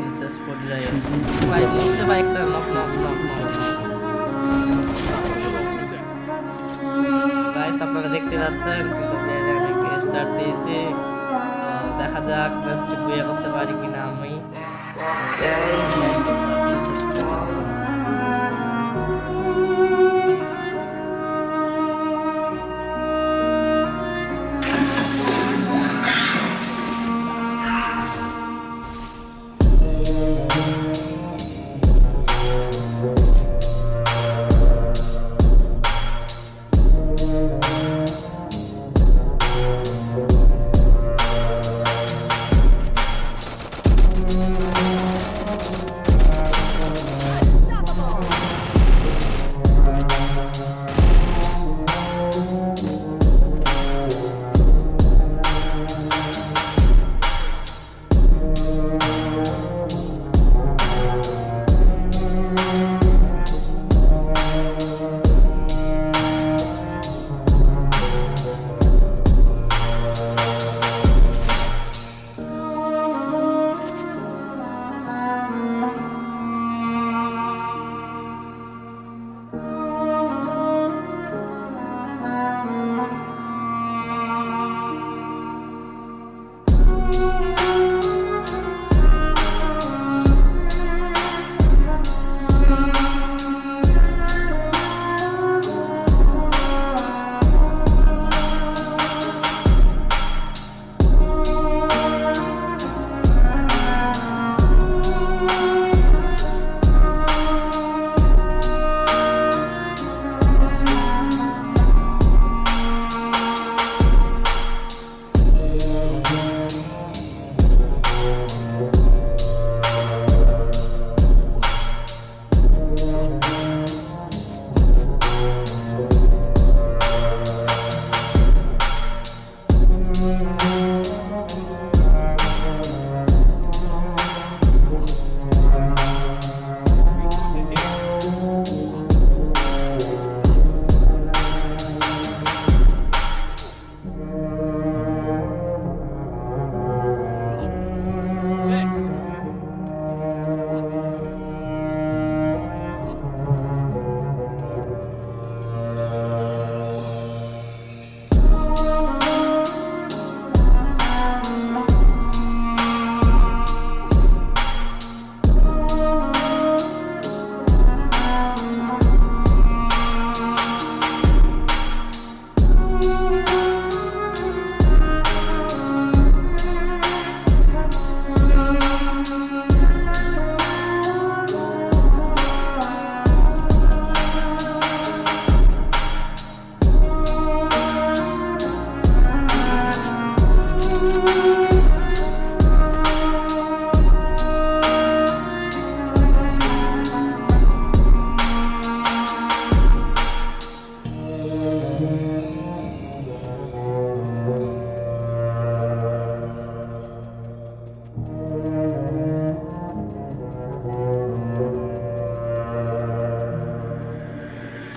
Second শেষ পর্যায়ে ভাই বলছে ভাই একটা knock knock knock knock guys আপনারা দেখতে পাচ্ছেন কিন্তু স্টার্ট দিয়েছি তো দেখা যাক ম্যাচটি বুয়া করতে পারি কিনা আমি শেষ পর্যন্ত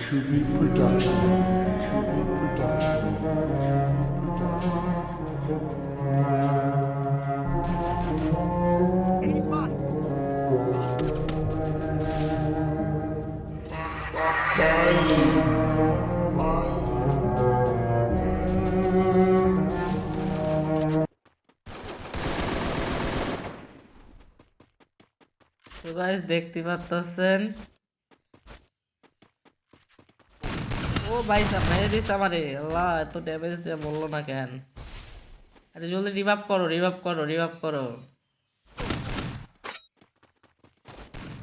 Kubi Production. Kubi Production. Enemy spotted. তো গাইস দেখতে পাচ্ছেন ও ভাই সাহেব মেরে দিস আমারে আল্লাহ এত ড্যামেজ দিয়ে বললো না কেন আরে জলদি রিভাইভ করো রিভাইভ করো রিভাইভ করো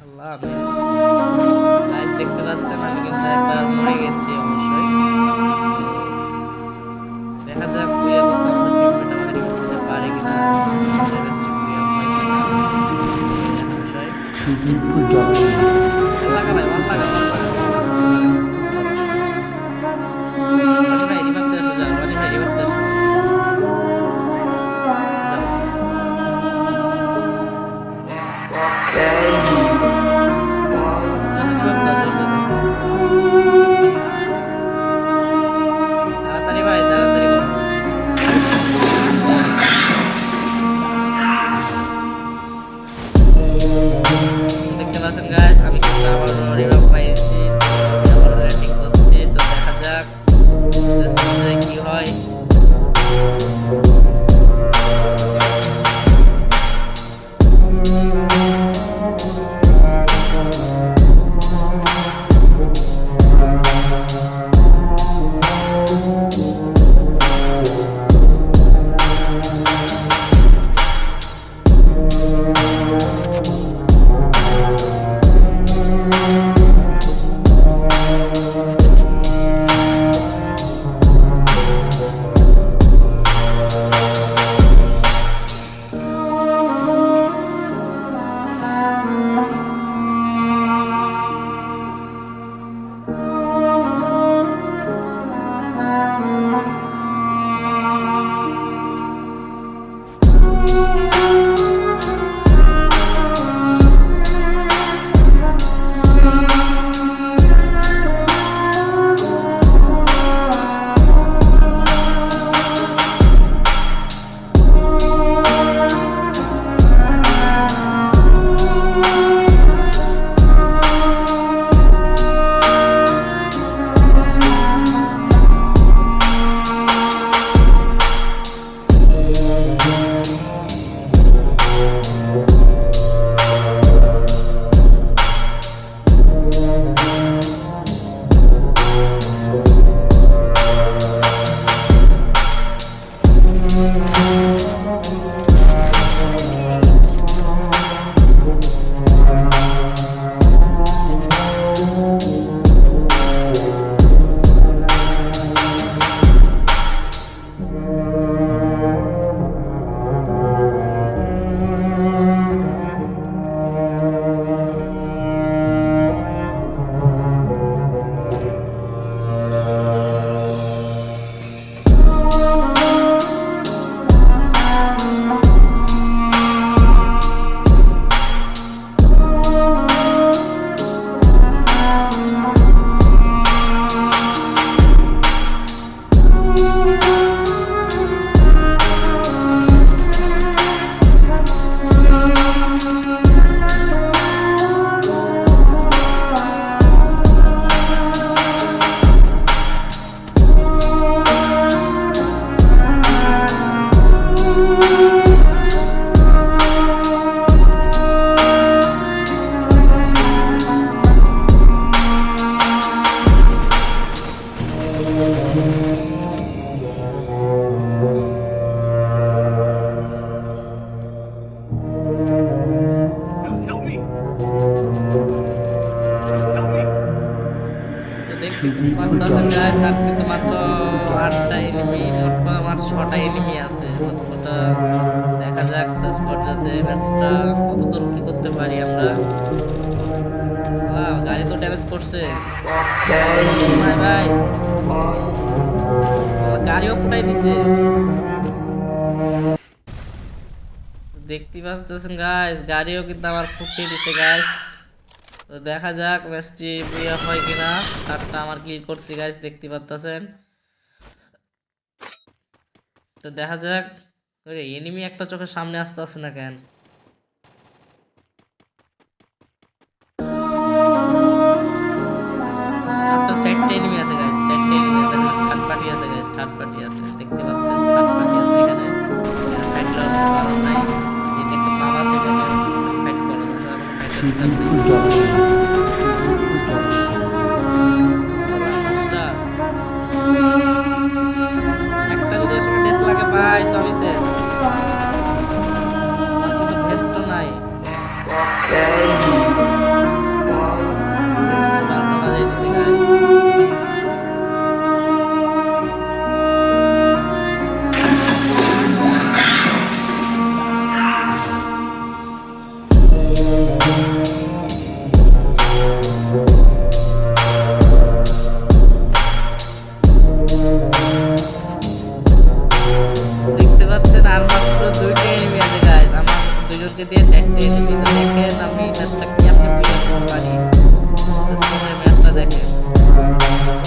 আল্লাহ গাইস দেখতে পাচ্ছেন আমি কিন্তু একবার মরে গেছি অবশ্যই দেখা যাক বুয়া করতে আমাদের টিমমেট আমাদের রিভাইভ দিতে পারে কিনা Kubi Production. ভাই ভাই রিভাইভ দিয়ে আসো যাও রানি ভাই রিভাইভ দিয়ে আসো তাড়াতাড়ি ভাই তাড়াতাড়ি করো দেখতে পারতেছেন গাইস, আর কিন্তু মাত্র 8টা এনিমি, মোট কথা আমার 6টা এনিমি আছে। ওটা দেখা যাক শেষ পর্যায়ে ম্যাচটা কতদূর কি করতে পারি আমরা। গাড়ি তো ড্যামেজ করছে ভাই ভাই, গাড়িও ফুটাই দিছে। দেখতে পাচ্ছেন গাইস, গাড়িও কিন্তু আমার ফুটিয়ে দিছে গাইস। তো দেখা যাক ম্যাচটি বিয়ে হয় কিনা। 7টা আমার কিল করছি গাইস, দেখতে পাচ্ছেন। তো দেখা যাক। এনিমি একটা চোখের সামনে আসতে আসছে না কেন? মাত্র 4টে এনিমি আছে গাইস, 4টে এনিমি আছে। থার্ড পার্টি আছে গাইস, থার্ড পার্টি আছে, দেখতে পাচ্ছেন থার্ড পার্টি আছে এখানে। ফাইট করার কারণ নাই, যেটা একটা পাওয়া আছে এটা ফাইট করা যায়। To be productive. একটা যদি সময় ডেস লাগে পাই তো আমি শেষ। আমার কিন্তু ভেস্ট নাই, ভেস্ট 12টা বাজাই দিছে গাইস। দেখতে পাচ্ছেন আর মাত্র 2টা এনিমি আছে গাইস, আমার দুজনকে দিয়ে 4টে এনিমি। তো দেখেন আমি ম্যাচটা কি আপনি প্লে করতে পারি। শেষ পর্যন্ত ম্যাচটা দেখেন।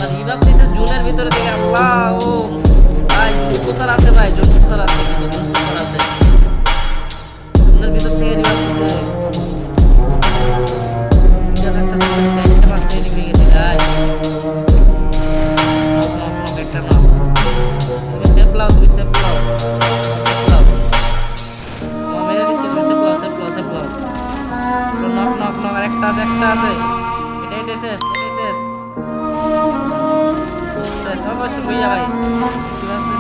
আর রিভাব দিছে জোনের ভিতরে থেকে। আল্লাহ ও ভাই, জোন পোসার আছে ভাই, জোন পোসার আছে, কিন্তু জোন পোসার আছে জোনের ভিতর থেকে রিভাব দিছে। এটা একটা 4টে 5টা এনিমি গেছে গাইস। একটা না, তুমি সেফ লাও, তুমি সেফ লাও, সেফ লাও। মেরে দিচ্ছে, তুমি সেফ লাও, সেফ লাও, সেফ লাও। নক নক নক, আর একটা আছে, একটা আছে। এটাই শেষ, এটাই শেষ। শেষ অবশ্যই ভাইয়া ভাই, কি ভাবছেন